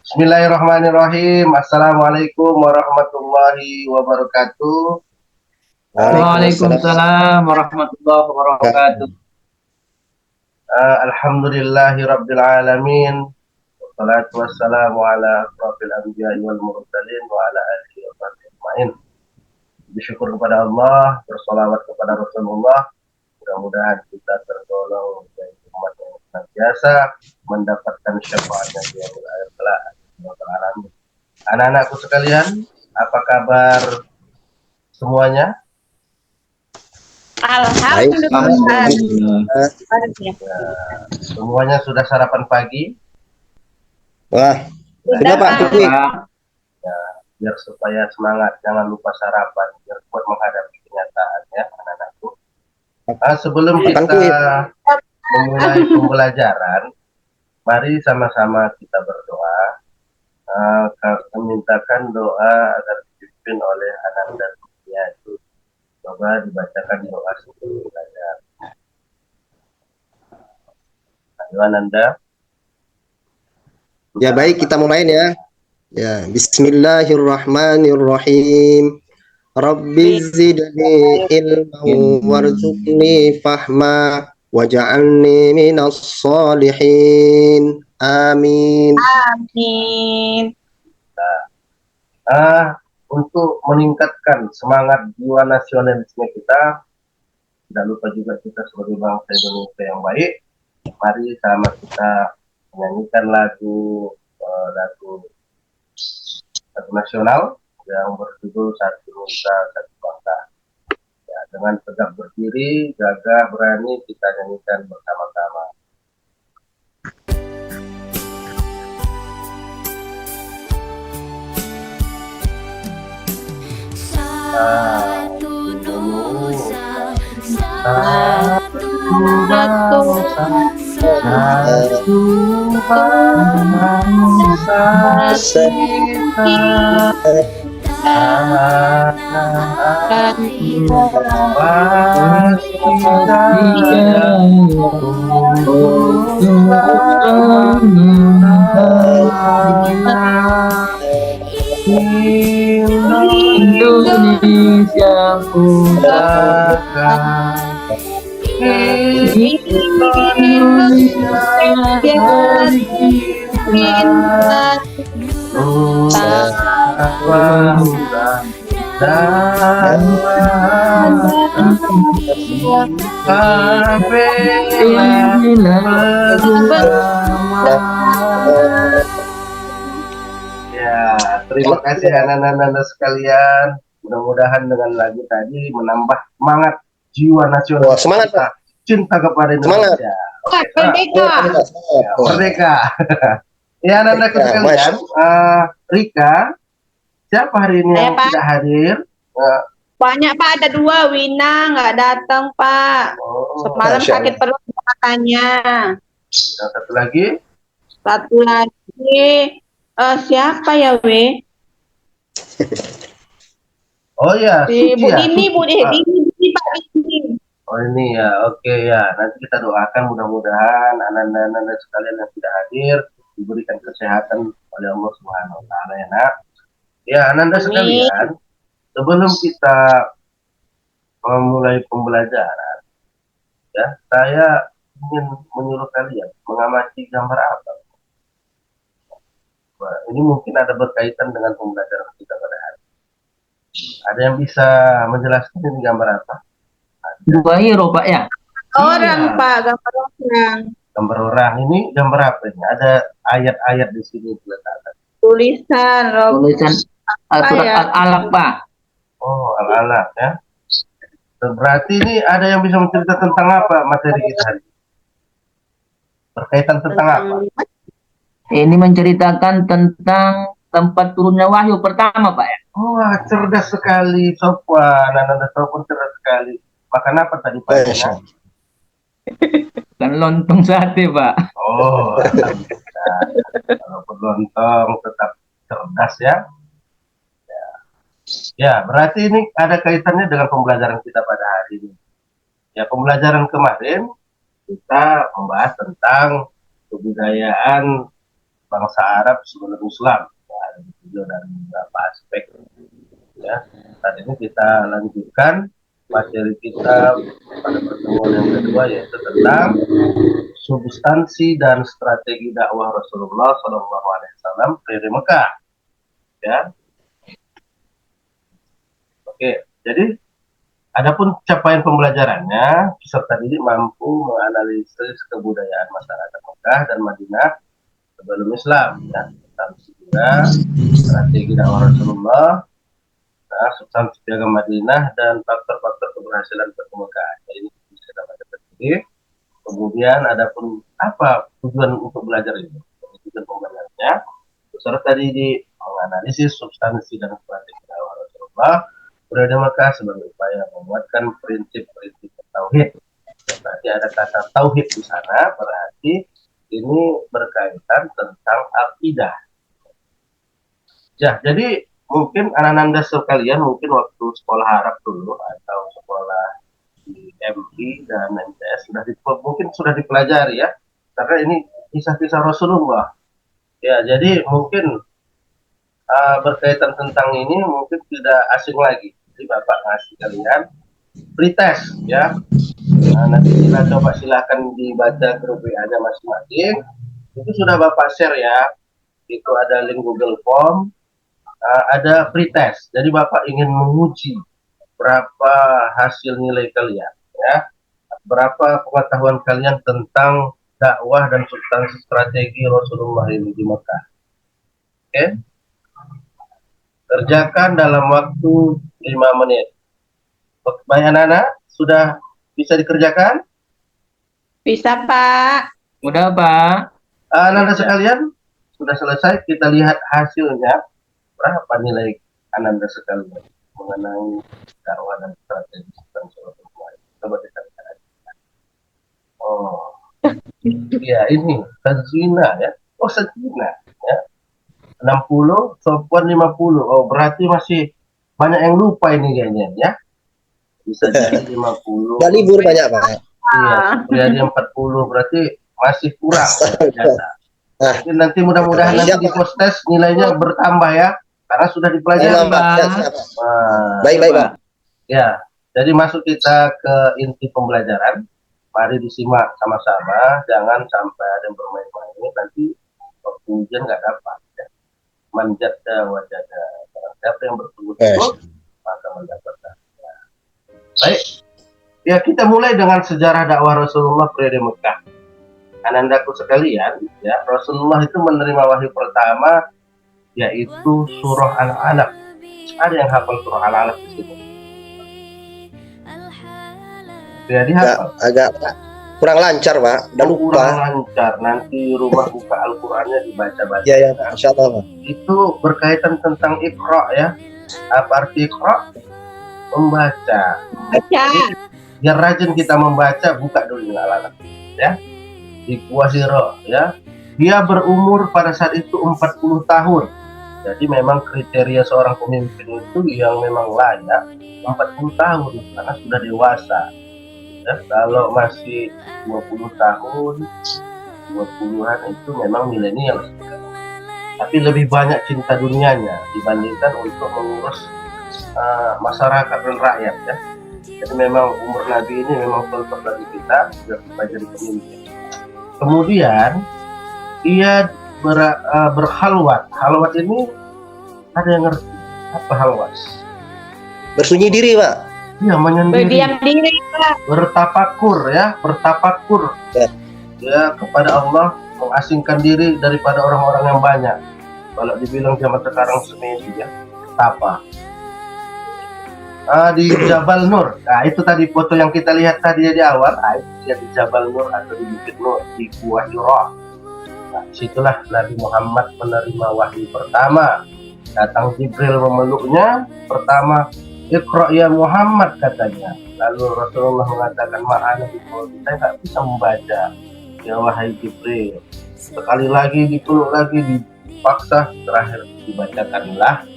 Bismillahirrahmanirrahim. Assalamualaikum warahmatullahi wabarakatuh. Waalaikumsalam. Waalaikumsalam warahmatullahi wabarakatuh. Alhamdulillahi rabbil alamin. Wassalatu wassalamu ala asrafil anbiya'i wal mursalin wa ala alihi wa sahbihi ajma'in. Bersyukur kepada Allah, bersolawat kepada Rasulullah. Mudah-mudahan kita tergolong dari umat yang senantiasa mendapatkan syafaatnya di akhir kelak. Anak-anakku sekalian, apa kabar semuanya? Alhamdulillah. Semuanya sudah sarapan pagi? Wah, Sudah, Pak. Biar supaya semangat, jangan lupa sarapan, biar kuat menghadapi kenyataan ya anak-anakku. Sebelum kita memulai pembelajaran, mari sama-sama kita berdoa. Memintakan doa agar dipimpin oleh Ananda Supriyadi. Coba dibacakan doa sebelum belajar. Ayo Ananda. Ya baik, kita mulai ya. Ya, Bismillahirrahmanirrahim. Rabbi zidni ilman warzuqni fahma waj'alni minas sholihin. Amin. Amin. Untuk meningkatkan semangat jiwa nasionalisme kita, tidak lupa juga kita sebagai bangsa Indonesia yang baik, mari sama kita menyanyikan lagu nasional yang berjudul Satu Nusa Satu Bangsa. Ya, dengan tegak berdiri, gagah, berani kita nyanyikan bersama-sama. Satu Nusa, Satu bangsa, satu bangsa kita, anak Indonesia Ya, terima kasih anak-anak sekalian. Mudah-mudahan dengan lagu tadi menambah semangat jiwa nasional Semangat, kita, cinta kepada Indonesia. Merdeka. Merdeka. Ya, anak-anak sekalian, Rika, siapa hari ini yang tidak hadir? Banyak Pak, ada 2. Wina nggak datang Pak. Semalam sakit perut katanya. Dan satu lagi? Satu lagi, siapa ya We? Oh ya, Si Bu Suci ya? Dini, Bu Dini, Pak Dini. Oh ini ya, oke ya. Nanti kita doakan mudah-mudahan anak-anak sekalian yang tidak hadir diberikan kesehatan oleh Allah Subhanahu Wa Taala ya nak. Ya, anak-anak sekalian, sebelum kita memulai pembelajaran, ya saya ingin menyuruh kalian mengamati gambar apa. Wah, ini mungkin ada berkaitan dengan pembelajaran kita pada hari ini. Ada yang bisa menjelaskan ini gambar apa? 2 hero Pak ya? Orang Pak, gambar orang. Gambar orang ini gambar apa ini? Ada ayat-ayat di sini diletakkan. Tulisan surat Al-Alaq Pak. Oh, Al-Alaq ya. Berarti ini ada yang bisa menceritakan tentang apa materi kita hari ini? Berkaitan tentang apa? Ini menceritakan tentang tempat turunnya wahyu pertama Pak ya. Wah, cerdas sekali Sofwan. Anak-anak Sofwan cerdas sekali. Makan apa tadi Pak? Kan lontong sate Pak. Oh, kalau lontong tetap cerdas ya. Ya, berarti ini ada kaitannya dengan pembelajaran kita pada hari ini. Ya, pembelajaran kemarin kita membahas tentang kebudayaan bangsa Arab sebelum Islam. Ya, ada video dari beberapa aspek. Ya, saat ini kita lanjutkan materi kita pada pertemuan yang kedua, yaitu tentang substansi dan strategi dakwah Rasulullah SAW periode Mekah. Ya, oke. Jadi, adapun capaian pembelajarannya, peserta didik mampu menganalisis kebudayaan masyarakat Mekah dan Madinah sebelum Islam, ya, substansi juga strategi dakwah Rasulullah, nah, substansi piagam Madinah, dan faktor-faktor keberhasilan pertemuan. Ini bisa dapat terjadi. Kemudian adapun apa tujuan untuk belajar ini? Tujuan pembelajarannya, peserta didik menganalisis substansi dan strategi dakwah Rasulullah periode Mekah sebagai upaya menguatkan prinsip-prinsip tauhid. Berarti ada kata tauhid di sana, berarti ini berkaitan tentang akidah. Ya, jadi mungkin anak-anak sekalian mungkin waktu sekolah Arab dulu atau sekolah di MI dan MTS mungkin sudah dipelajari ya, karena ini kisah-kisah Rasulullah. Ya, jadi mungkin berkaitan tentang ini mungkin tidak asing lagi. Jadi Bapak ngasih kalian pretest ya. Nah, nanti kita coba silahkan dibaca grup WA-nya masing-masing. Itu sudah Bapak share ya. Itu ada link Google Form. Ada pretest. Jadi Bapak ingin menguji berapa hasil nilai kalian, ya, berapa pengetahuan kalian tentang dakwah dan substansi strategi Rasulullah ini di Mekah. Oke, kerjakan dalam waktu 5 menit. Baik anak-anak, sudah bisa dikerjakan? Bisa, Pak. Udah, Pak. Anak-anak sekalian, sudah selesai. Kita lihat hasilnya. Berapa nilai anak-anak sekalian mengenai dakwah dan strategi substansi Rasulullah? Coba kita lihat. Oh, ya ini Sazina ya. Oh, Sazina ya. 60, Sofwan 50. Oh, berarti masih banyak yang lupa ini kayaknya ya. Bisa jadi 50. Udah libur banyak, Pak. Iya, jadi 40 berarti masih kurang ternyata. Mungkin nanti mudah-mudahan nanti di post test nilainya bertambah ya, karena sudah dipelajari. Baik, Pak. Ya, jadi masuk kita ke inti pembelajaran. Mari disimak sama-sama, jangan sampai ada yang bermain-main nanti waktu ujian nggak dapat. Ya. Manjada wajada, siapa yang bertunggu-tunggu maka mendapatkan. Ya. Baik, ya kita mulai dengan sejarah dakwah Rasulullah periode Mekah. Anandaku sekalian, ya Rasulullah itu menerima wahyu pertama yaitu surah Al-Alaq. Ada yang hafal surah Al-Alaq di sini? Jadi hafal? Agak kurang lancar, Pak. Udah lupa. Kurang lancar. Nanti rumah buka Al-Qur'annya dibaca-baca. Ya, Insya Allah. Itu berkaitan tentang Iqra ya. Apa arti Iqra? Membaca. Jadi, biar rajin kita membaca, buka dulu Al-Alaq. Ya. Di Kuwasiro ya. Dia berumur pada saat itu 40 tahun. Jadi memang kriteria seorang pemimpin itu yang memang layak 40 tahun karena sudah dewasa. Ya, kalau masih 20 tahun, 20-an itu memang milenial. Tapi lebih banyak cinta dunianya dibandingkan untuk mengurus masyarakat dan rakyat ya. Jadi memang umur Nabi ini memang contoh bagi kita supaya jadi pemimpin. Kemudian ia berhalwat. Halwat ini ada yang ngerti apa halwat? Bersunyi diri, Pak. Iya, menyendiri. Berdiam diri, Pak. Bertapakur ya, bertapakur. Ya, kepada Allah, mengasingkan diri daripada orang-orang yang banyak. Kalau dibilang zaman sekarang semedi ya, tapa. Di Jabal Nur. Nah, itu tadi foto yang kita lihat tadi di awal. Itu dia di Jabal Nur atau di Bukit Nur di Gua Hira. Nah, situlah Nabi Muhammad menerima wahyu pertama. Datang Jibril memeluknya. Pertama, Iqra ya Muhammad katanya. Lalu Rasulullah mengatakan, "Ma'ana saya nggak bisa membaca." Ya wahai Jibril. Sekali lagi dipeluk lagi, dipaksa, terakhir dibacakanlah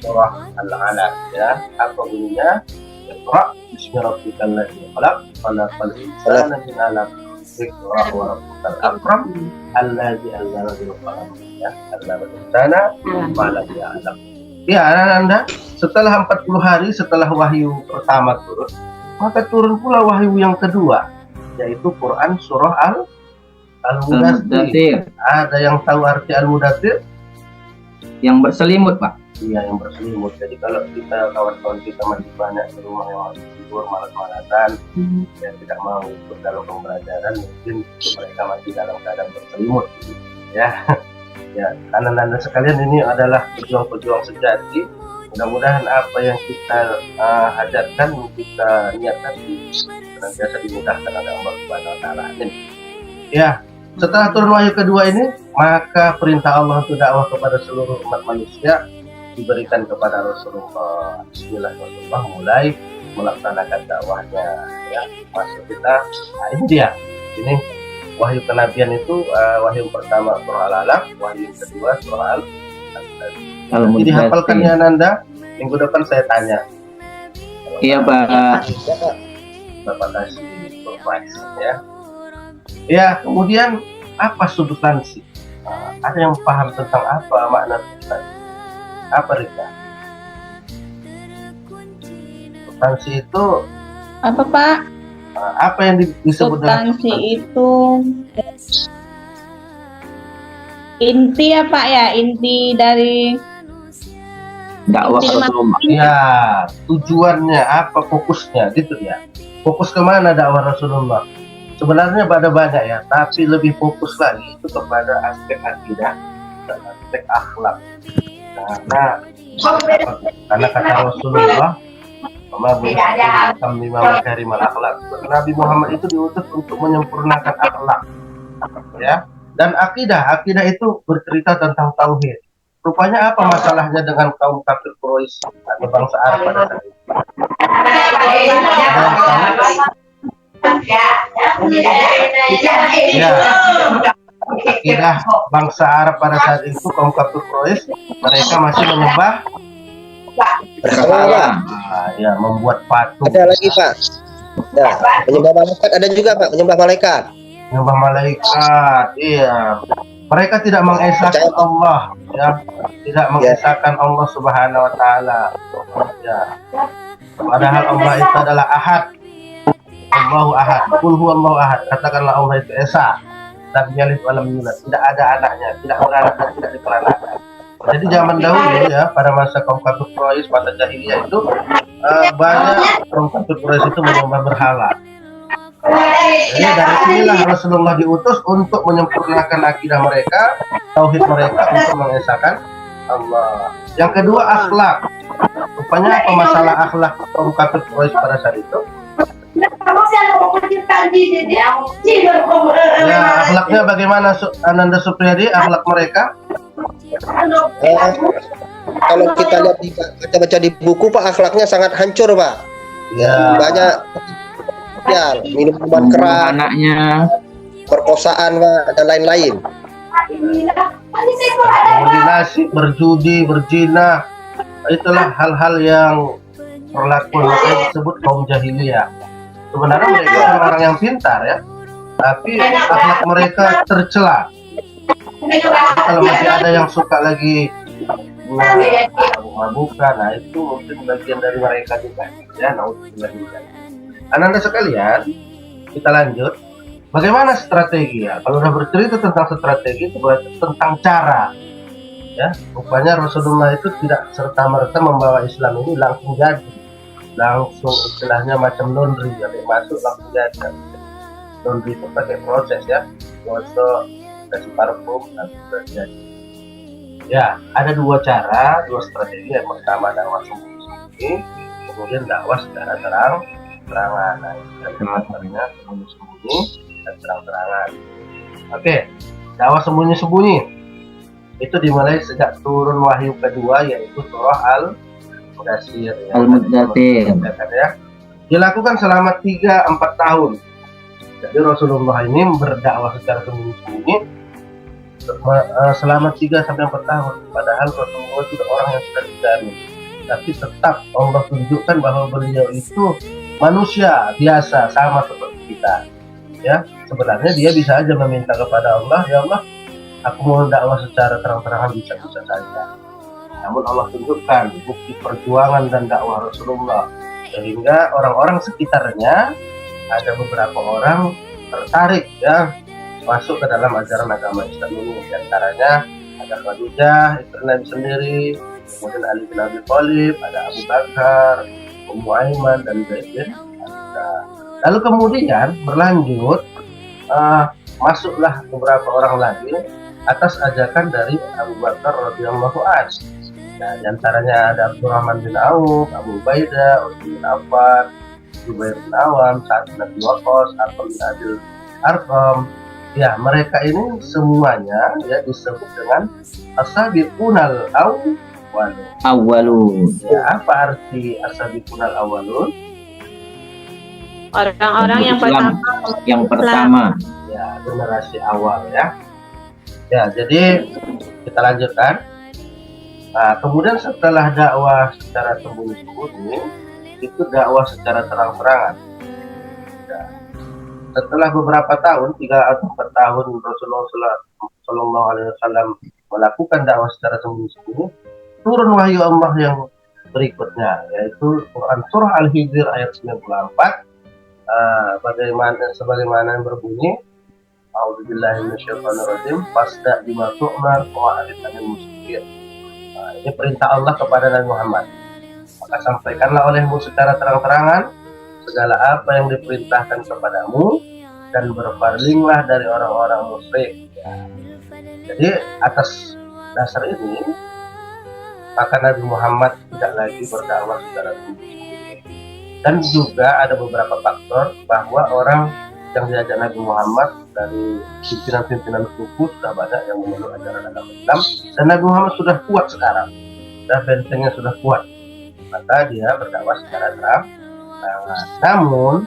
surah Al-Alaq ya. Apa bunyinya? Iqra bismi rabbikal ladzi khalaq, khalaqal insana min 'alaq, Iqra wa rabbukal akram allazi 'allama bil qalam, ya, 'allamal insana ma lam ya'lam. Ya, Anda, setelah 40 hari setelah wahyu pertama turun, maka turun pula wahyu yang kedua, yaitu Quran surah Al-Mudaththir. Al-Mudaththir. Ada yang tahu arti Al-Mudaththir? Yang berselimut, Pak. Iya, yang berselimut. Jadi kalau kita, kawan-kawan kita masih banyak di rumah yang masih tidur malas-malasan, ya tidak mau ikut dalam pembelajaran, mungkin mereka masih dalam keadaan berselimut, ya. Ya, anak-anak sekalian, ini adalah pejuang-pejuang sejati. Mudah-mudahan apa yang kita hajatkan, kita niatkan, senantiasa dimudahkan oleh Allah Subhanahu wa Ta'ala. Amin. Ya, setelah turun wahyu kedua ini, maka perintah Allah untuk dakwah kepada seluruh umat manusia diberikan kepada Rasulullah. Bismillahirrahmanirrahim, mulai melaksanakan dakwahnya. Ya, maksud kita, nah ini dia. Ini wahyu kenabian itu, wahyu pertama surah Al-Alaq, wahyu kedua surah Al-Mudaththir. Jadi dihafalkannya Nanda, minggu depan saya tanya. Iya, Pak. Bapak kasih surprise, ya. Ya, kemudian apa substansi? Ada yang paham tentang apa makna substansi? Apa Rika? Substansi itu Apa Pak? apa yang disebut dengan Substansi itu inti ya Pak ya, inti dari Dakwah Rasulullah. Ya, tujuannya apa, fokusnya gitu ya. Fokus kemana dakwah Rasulullah? Sebenarnya pada banyak ya, tapi lebih fokus lagi itu kepada aspek akidah dan aspek akhlak. Karena kata Rasulullah, Nabi Muhammad itu diutus untuk menyempurnakan akhlak, ya. Dan akidah itu bercerita tentang tauhid. Rupanya apa masalahnya dengan kaum kafir Quraisy atau bangsa Arab pada saat itu? Ya, akidah bangsa Arab pada saat itu, kaum kafir Quraisy, mereka masih menyembah Berhala. ya, membuat patung. Ada lagi Pak. Ya, menyembah malaikat ada juga Pak, menyembah malaikat. Menyembah malaikat, iya. Mereka tidak mengesahkan Allah, ya, tidak mengesahkan Allah Subhanahu wa Ta'ala, ya. Padahal Allah itu adalah Ahad. Allahu Ahad, Qul huwallahu ahad. Katakanlah Allah itu esa, lam yalid wa lam yulad, tidak ada anaknya, tidak beranak dan tidak diperanakan. Jadi zaman dahulu ya, pada masa kaum kafir Quraisy, masa jahiliyah itu banyak kaum kafir Quraisy itu menyembah berhala. Jadi dari sinilah Rasulullah diutus untuk menyempurnakan akidah mereka, tauhid mereka, untuk mengesahkan Allah. Yang kedua, akhlak. Rupanya apa masalah akhlak kaum kafir Quraisy pada saat itu? Ya, akhlaknya bagaimana Ananda Supriyadi, akhlak mereka? Kalau kita lihat baca-baca di buku Pak, akhlaknya sangat hancur Pak. Ya, Banyak ya, minuman keras, Anaknya. perkosaan Pak, dan lain-lain. koordinasi, berjudi, berzina, itulah hal-hal yang perlakuan yang disebut kaum jahiliyah. Sebenarnya mereka orang-orang yang pintar ya, tapi akhlak mereka tercela. Jadi kalau masih ada yang suka lagi mabuk-mabukan, nah itu mungkin bagian dari mereka juga, ya. Ananda sekalian, kita lanjut. Bagaimana strategi ya? Kalau sudah bercerita tentang strategi, itu berarti tentang cara. Ya, rupanya Rasulullah itu tidak serta-merta membawa Islam ini langsung jadi, langsung istilahnya macam laundry, jadi masuk langsung jadi. Laundry itu pakai proses ya, gosok, kasih parfum, dan sudah jadi. Ya, ada dua cara, dua strategi. Yang pertama dakwah sembunyi-sembunyi, kemudian dakwah secara terang-terangan. Nah, sebenarnya sembunyi-sembunyi dan terang-terangan. Oke, dakwah sembunyi-sembunyi itu dimulai sejak turun wahyu kedua, yaitu surah Al-Mudaththir. Al-Mudaththir. Ya. Dilakukan selama 3-4 tahun. Jadi Rasulullah ini berdakwah secara sembunyi-sembunyi selama 3-4 tahun. Padahal Rasulullah itu orang yang sudah dijamin, tapi tetap Allah tunjukkan bahwa beliau itu manusia biasa, sama seperti kita, ya, sebenarnya dia bisa aja meminta kepada Allah, ya Allah, aku mau dakwah secara terang-terangan bisa-bisa saja. Namun Allah tunjukkan bukti perjuangan dan dakwah Rasulullah, sehingga orang-orang sekitarnya ada beberapa orang tertarik ya masuk ke dalam ajaran agama Islam ini. Di antaranya ada Khadijah, istri Nabi sendiri, kemudian Ali bin Abi Thalib, ada Abu Bakar, Ummu Aiman, dan Zaid bin Haritha. Lalu kemudian berlanjut, masuklah beberapa orang lagi atas ajakan dari Abu Bakar radhiyallahu anhu. Nah, di antaranya ada Abdurrahman bin Auf, Abu Ubaidah, Utsman bin Affan, Zubair bin Awam, Sa'ad bin Abi Waqqas, Arqam bin Abil Arqam. Ya, mereka ini semuanya ya disebut dengan as-sabiqunal Awalun. Ya, apa arti as-sabiqunal awwalun? Orang-orang yang Islam. pertama. Yang pertama. Ya, generasi awal ya. Ya, jadi kita lanjutkan. Nah, kemudian setelah dakwah secara sembunyi-sembunyi, itu dakwah secara terang-terangan. Ya. Setelah beberapa tahun, 3 atau 4 tahun Rasulullah Shallallahu Alaihi Wasallam melakukan dakwah secara sembunyi-sembunyi, turun wahyu Allah yang berikutnya, yaitu Quran Surah Al-Hijr ayat 94, sebagaimana yang berbunyi, A'udzubillahi minasyaitonirrajim, fasda bima tu'mar wa a'rid 'anil musyrikin. Ini perintah Allah kepada Nabi Muhammad. Maka sampaikanlah olehmu secara terang-terangan segala apa yang diperintahkan kepadamu dan berpalinglah dari orang-orang musyrik. Ya. Jadi atas dasar ini maka Nabi Muhammad tidak lagi berdakwah secara sembunyi. Dan juga ada beberapa faktor bahwa orang yang diajak Nabi Muhammad dari pimpinan-pimpinan suku sudah banyak yang memeluk ajaran agama Islam, dan Nabi Muhammad sudah kuat sekarang, dan bentengnya sudah kuat, maka dia berdakwah secara terang. Namun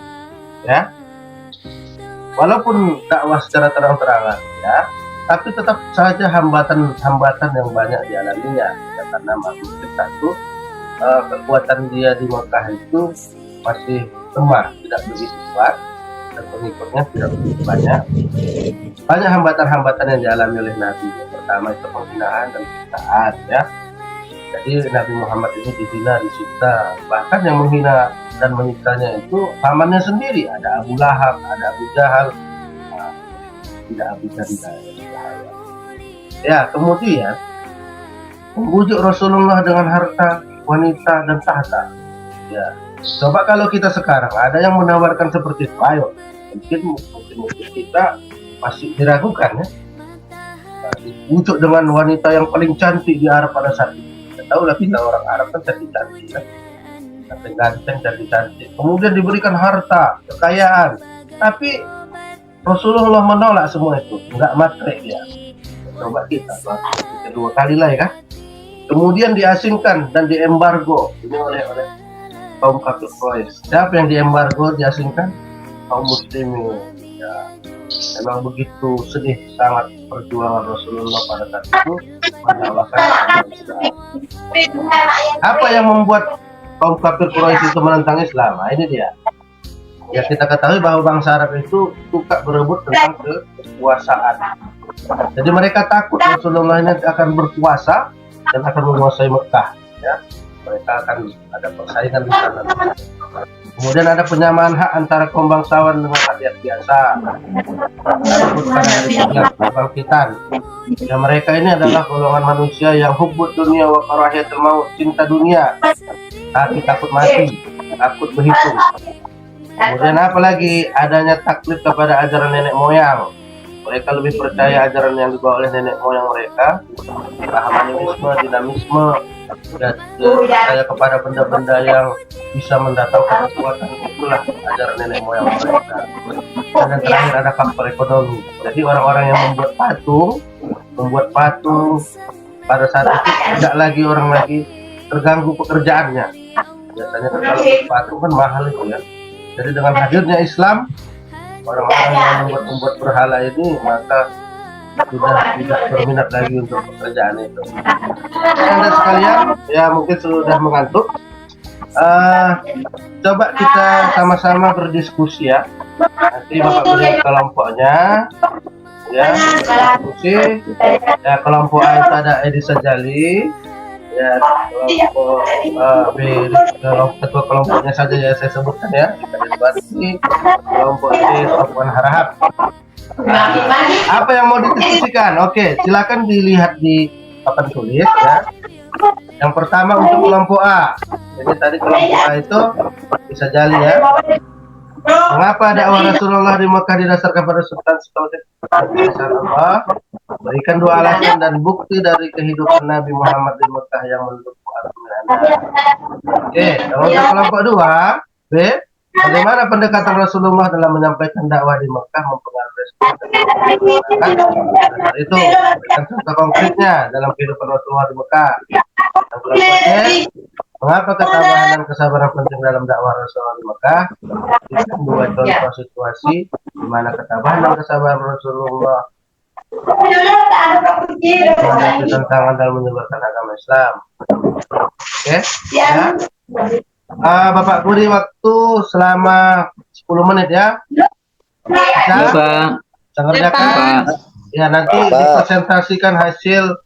ya, walaupun dakwah secara terang-terangan ya, tapi tetap saja hambatan-hambatan yang banyak dialaminya ya, karena maksud satu, kekuatan dia di Mekah itu masih lemah, tidak begitu kuat, dan pengikutnya tidak begitu banyak. Banyak hambatan-hambatan yang dialami oleh Nabi. Yang pertama itu penghinaan dan siksaan ya. Jadi Nabi Muhammad ini dihina, disiksa. Bahkan yang menghina dan menyiksanya itu pamannya sendiri. Ada Abu Lahab, ada Abu Jahal, tidak Abu Jahal. Ya, kemudian membujuk Rasulullah dengan harta, wanita, dan tahta. Ya, coba kalau kita sekarang ada yang menawarkan seperti itu, ayo, mungkin kita masih diragukan ya. Dibujuk dengan wanita yang paling cantik di Arab pada saat itu. Kita tahu lah, kita orang Arab kan cantik-cantik kan, ganteng-ganteng, cantik-cantik. Kemudian diberikan harta, kekayaan, tapi Rasulullah menolak semua itu, nggak matre dia. Coba kita kedua kali lah ya kan. Kemudian diasingkan dan diembargo ini oleh kaum kafir Quraisy. Siapa yang diembargo, diasingkan? Kaum muslimin. Ya, memang begitu sedih sangat perjuangan Rasulullah pada saat itu menyalahkan agama Islam. Apa yang membuat kaum kafir Quraisy itu menentang Islam? Nah, ini dia. Ya, kita ketahui bahwa bangsa Arab itu suka berebut tentang kekuasaan. Jadi mereka takut Rasulullah ini akan berkuasa dan akan menguasai Mekah. Ya, mereka akan ada persaingan di sana. Kemudian ada penyamaan hak antara kaum bangsawan dengan rakyat biasa. Kebangkitan. Ya, mereka ini adalah golongan manusia yang hubbud dunia wa karahiyatul maut, cinta dunia, tapi takut mati, takut berhitung. Kemudian apalagi adanya taklid kepada ajaran nenek moyang. Mereka lebih percaya ajaran yang dibawa oleh nenek moyang mereka, paham animisme, dinamisme, dan percaya kepada benda-benda yang bisa mendatangkan kekuatan. Itulah ajaran nenek moyang mereka. Dan yang terakhir ada faktor ekonomi. Jadi orang-orang yang membuat patung pada saat itu tidak lagi orang lagi terganggu pekerjaannya. Biasanya kalau patung kan mahal itu ya. Jadi dengan hadirnya Islam, orang-orang yang membuat berhala ini maka sudah tidak berminat lagi untuk pekerjaan itu. Anda sekalian, ya mungkin sudah mengantuk. Coba kita sama-sama berdiskusi ya. Nanti Bapak beri kelompoknya, ya berdiskusi. Ya kelompok A itu ada Edi Sajali, ya kelompok B, ketua kelompoknya saja ya saya sebutkan ya. Kelompok C Sofwan Harahap. Apa yang mau didiskusikan? Oke, silakan dilihat di papan tulis ya. Yang pertama untuk kelompok A. Jadi tadi kelompok A itu bisa jali ya. Mengapa dakwah Rasulullah di Mekah didasarkan pada substansi tauhid Allah? Berikan dua alasan dan bukti dari kehidupan Nabi Muhammad di Mekah yang mendukung argumen Anda. Oke, kalau untuk kelompok 2, B, bagaimana pendekatan Rasulullah dalam menyampaikan dakwah di Mekah mempengaruhi respon dari itu? Berikan contoh konkretnya dalam kehidupan Rasulullah di Mekah. Yang kelompok C, mengapa ketabahan dan kesabaran penting dalam dakwah Rasulullah di Mekah? Berikan dua contoh situasi di mana ketabahan dan kesabaran Rasulullah menghadapi tantangan dalam menyebarkan agama Islam. Oke, ya. Bapak beri waktu selama 10 menit ya. Bisa? Bisa ngerjakan? Ya, nanti dipresentasikan hasil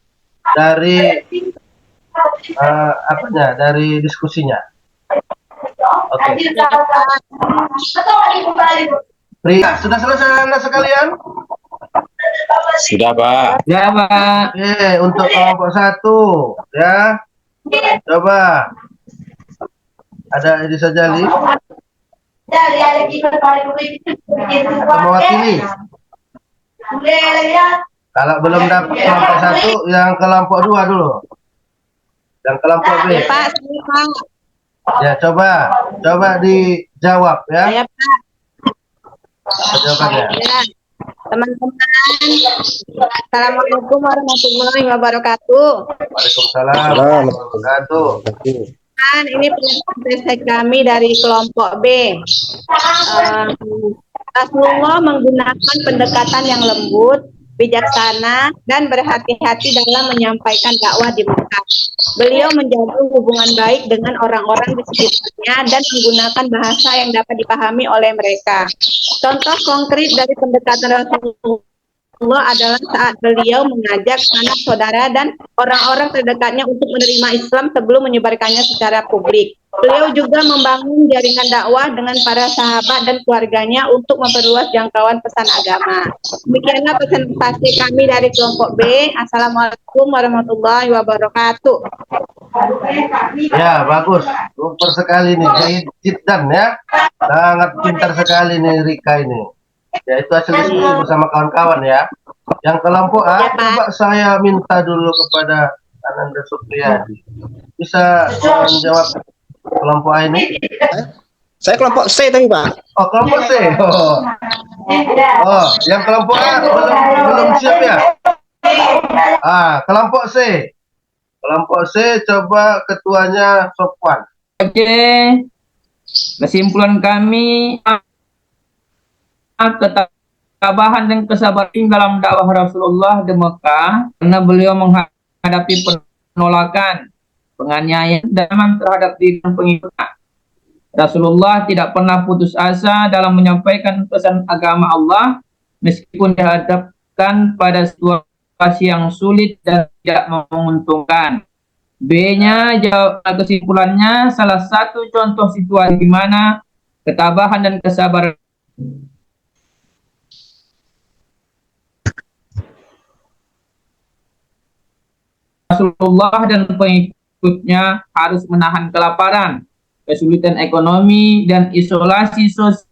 dari dari diskusinya. Oke. Pria, sudah selesai Anda sekalian? Sudah, Pak. Ya, Pak. Oke, untuk kelompok 1 ya. Coba. Ada Edi Sajali atau mewakili. Kalau belum dapat kelompok 1, yang kelompok 2 dulu. Yang kelompok B. Pak, Ya, coba dijawab ya. saya Pak. Jawabannya. Ya, teman-teman. Assalamualaikum warahmatullahi wabarakatuh. Waalaikumsalam warahmatullahi wabarakatuh. Ini presentasi kami dari kelompok B. Rasulullah menggunakan pendekatan yang lembut, bijaksana, dan berhati-hati dalam menyampaikan dakwah di Mekah. Beliau menjaga hubungan baik dengan orang-orang di sekitarnya dan menggunakan bahasa yang dapat dipahami oleh mereka. Contoh konkret dari pendekatan Rasulullah adalah saat beliau mengajak sanak saudara dan orang-orang terdekatnya untuk menerima Islam sebelum menyebarkannya secara publik. Beliau juga membangun jaringan dakwah dengan para sahabat dan keluarganya untuk memperluas jangkauan pesan agama. Demikianlah presentasi kami dari kelompok B. Assalamualaikum warahmatullahi wabarakatuh. Ya, bagus. Super sekali nih. Jiddan ya. Sangat pintar sekali nih Rika ini. Ya, itu hasil diskusi bersama kawan-kawan ya. Yang kelompok A, coba saya minta dulu kepada Ananda Supriyadi. Bisa menjawab kelompok A ini? Saya kelompok C tadi, Pak. Oh, kelompok C. Oh, yang kelompok A belum siap ya? Kelompok C. Kelompok C, coba ketuanya Sofwan. Oke. Kesimpulan kami, ketabahan dan kesabaran dalam dakwah Rasulullah di Mekah karena beliau menghadapi penolakan, penganiayaan dan terhadap diri dan pengikutnya. Rasulullah tidak pernah putus asa dalam menyampaikan pesan agama Allah meskipun dihadapkan pada situasi yang sulit dan tidak menguntungkan. B-nya jawab kesimpulannya, salah satu contoh situasi di mana ketabahan dan kesabaran Rasulullah dan pengikutnya harus menahan kelaparan, kesulitan ekonomi, dan isolasi sosial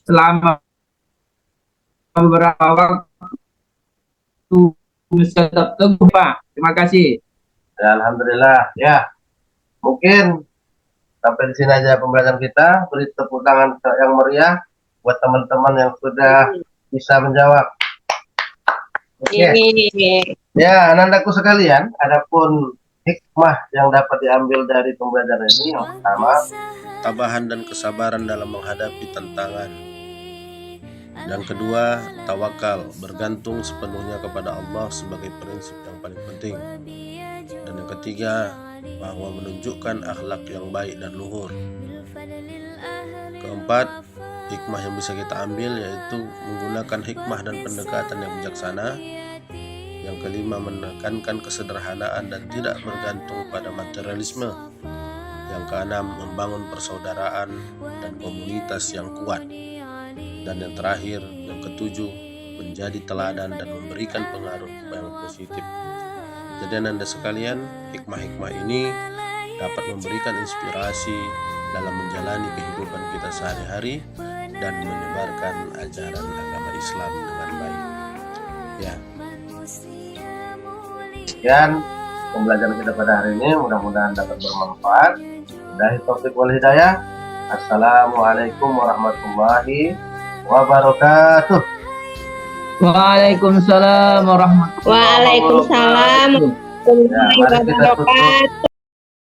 selama beberapa waktu bisa tetap teguh, Pak. Terima kasih. Ya, alhamdulillah. Ya, mungkin sampai di sini aja pembelajaran kita. Beri tepuk tangan yang meriah buat teman-teman yang sudah bisa menjawab. Oke. Ya, anandaku sekalian, adapun hikmah yang dapat diambil dari pembelajaran ini yang pertama, ketabahan dan kesabaran dalam menghadapi tantangan. Yang kedua, tawakal, bergantung sepenuhnya kepada Allah sebagai prinsip yang paling penting. Dan yang ketiga, bahwa menunjukkan akhlak yang baik dan luhur. Keempat, hikmah yang bisa kita ambil yaitu menggunakan hikmah dan pendekatan yang bijaksana. Yang kelima, menekankan kesederhanaan dan tidak bergantung pada materialisme. Yang keenam, membangun persaudaraan dan komunitas yang kuat. Dan yang terakhir, yang ketujuh, menjadi teladan dan memberikan pengaruh yang positif. Jadi Anda sekalian, hikmah-hikmah ini dapat memberikan inspirasi dalam menjalani kehidupan kita sehari-hari dan menyebarkan ajaran agama Islam dengan baik. Ya. Sekian pembelajaran kita pada hari ini, mudah-mudahan dapat bermanfaat. Billahi taufiq wal hidayah. Assalamualaikum warahmatullahi wabarakatuh. Waalaikumsalam warahmatullahi Waalaikumsalam warahmatullahi wabarakatuh.